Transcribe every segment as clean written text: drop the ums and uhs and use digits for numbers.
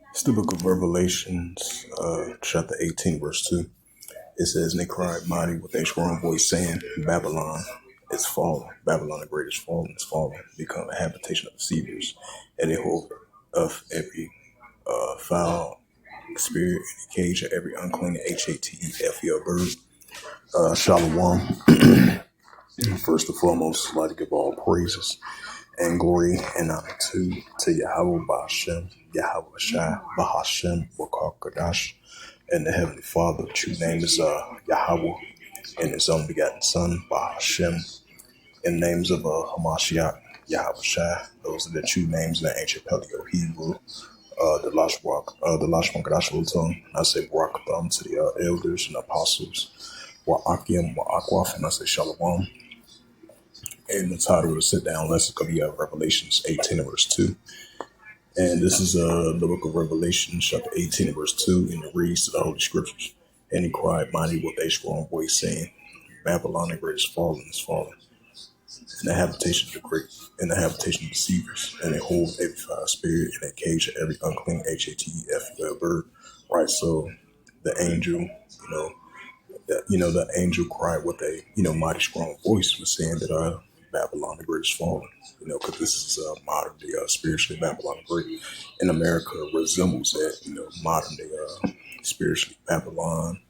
It's the book of Revelations, chapter 18, verse 2. It says, And they cried mighty with a strong voice, saying, Babylon is fallen. Babylon the great is fallen, become a habitation of deceivers, and a hold of every foul spirit, and a cage of every unclean HATEFE bird. Shalom. First and foremost, I'd like to give all praises and glory and honor to Yahweh Ba'ashem, Yahweh Shai, Bahashem, Wakar Kadash, and the Heavenly Father. The true name is Yahweh, and His only begotten Son, Bahashem, and names of Hamashiach, Yahweh Shai. Those are the true names in the ancient Paleo Hebrew. The Lashwan Kadash tongue. I say Barakatham to the elders and apostles. Wa'akim, Wa'akwaf, and I say Shalom. And the title of the sit-down lesson could be Revelations 18 and verse 2. And this is the book of Revelation, chapter 18 and verse 2, and it reads to the Holy Scriptures. And he cried mighty with a strong voice, saying, Babylon the great is fallen, and the habitation of the great, and the habitation of deceivers, and a hold every foul spirit, and a cage of every unclean HATEF bird. Right, so the angel, the angel cried with a mighty strong voice, was saying that Babylon the Great is fallen. Because this is modern day spiritually Babylon the Great, and America resembles that. Modern day spiritually Babylon,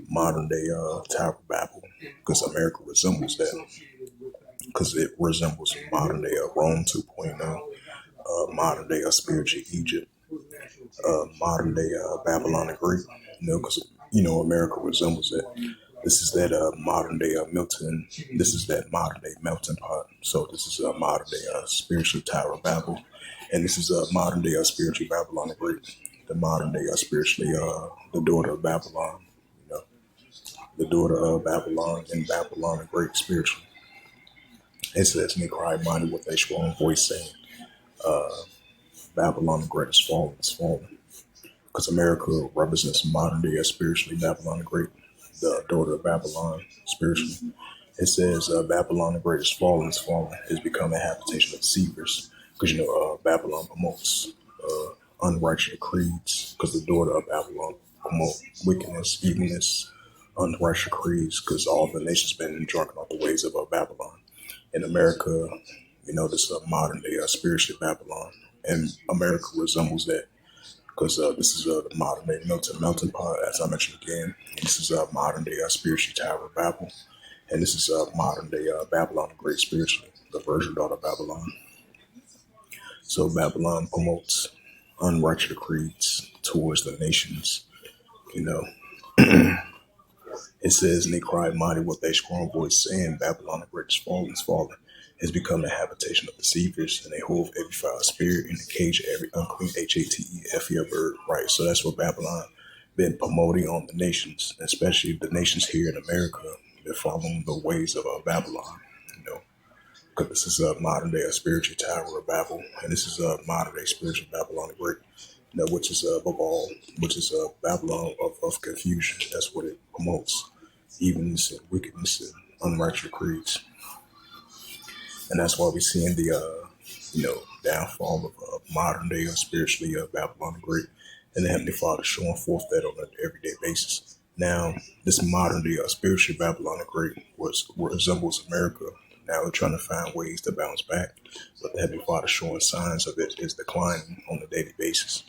modern day Tower of Babel, because America resembles that. Because it resembles modern day Rome 2.0, modern day spiritual Egypt, modern day Babylon the Great. Because America resembles that. This is that modern day Milton. This is that modern day melting pot. So this is a modern day spiritual Tower of Babel, and this is a modern day spiritual Babylon the Great. The modern day spiritually the daughter of Babylon. The daughter of Babylon and Babylon the Great spiritually. It says, and they cried mighty with a strong voice, saying, Babylon the Great is fallen, Because America represents modern day spiritually Babylon the Great, the daughter of Babylon spiritually. It says, Babylon the Great is fallen, is become a habitation of deceivers. Because, Babylon promotes unrighteous creeds, because the daughter of Babylon promotes wickedness, evilness, unrighteous creeds, because all the nations been drunken off the ways of Babylon. In America, this is a modern day spiritual Babylon, and America resembles that, because this is the modern day melting pot, as I mentioned again. This is a modern day spiritual Tower of Babel, and this is a modern day Babylon the Great spiritually, the virgin daughter of Babylon. So Babylon promotes unrighteous creeds towards the nations. It says, and they cried mighty with a strong voice, saying, Babylon the Great is fallen, has become a habitation of deceivers, and they hold every foul spirit in the cage of every unclean HATEFE bird. Right, so that's what Babylon been promoting on the nations, especially the nations here in America. They're following the ways of Babylon, because this is a modern day spiritual Tower of Babel, and this is a modern day spiritual Babylon the Great. Which is above all, which is Babylon of confusion. That's what it promotes: evenness and wickedness and unrighteous creeds. And that's why we're seeing the, downfall of modern day spiritually Babylon the Great, and the Heavenly Father showing forth that on an everyday basis. Now, this modern day spiritual Babylon the Great resembles America. Now we're trying to find ways to bounce back, but the Heavenly Father showing signs of it is declining on a daily basis.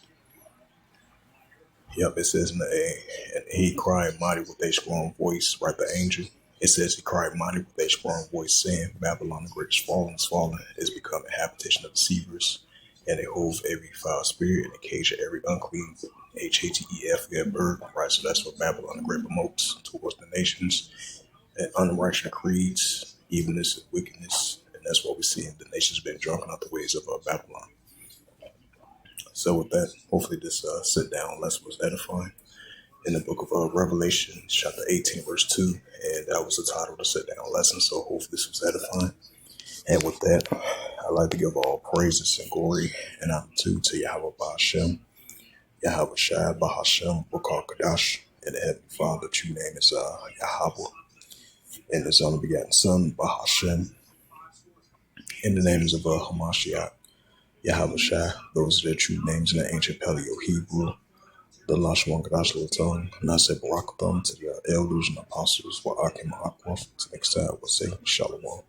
Yep, it says, and he cried mighty with a strong voice, right, the angel. It says he cried mighty with a strong voice, saying, Babylon the Great is fallen, is become a habitation of deceivers, and it holds every foul spirit, and a cage of every unclean HATEFE bird. Right, so that's what Babylon the Great promotes towards the nations, and unrighteous creeds, evenness and wickedness, and that's what we see. The nations been drunken out the ways of Babylon. So with that, hopefully this sit-down lesson was edifying. In the book of Revelation, chapter 18, verse 2, and that was the title of the sit-down lesson, so hopefully this was edifying. And with that, I'd like to give all praises and glory and honor to Yahweh Ba'ashem, Yahweh Shai, Bahashem, Wakar Kadash, and the Heavenly Father. The true name is Yahweh. and his only begotten Son, Bahashem, in the names of Hamashiach, Yahushua. Those are the true names in the ancient Paleo Hebrew. The Lashwan Gadash Laton, Nase Barakathon, to the elders and apostles, Wa'akim Aquaf. Next time, we'll say Shalom.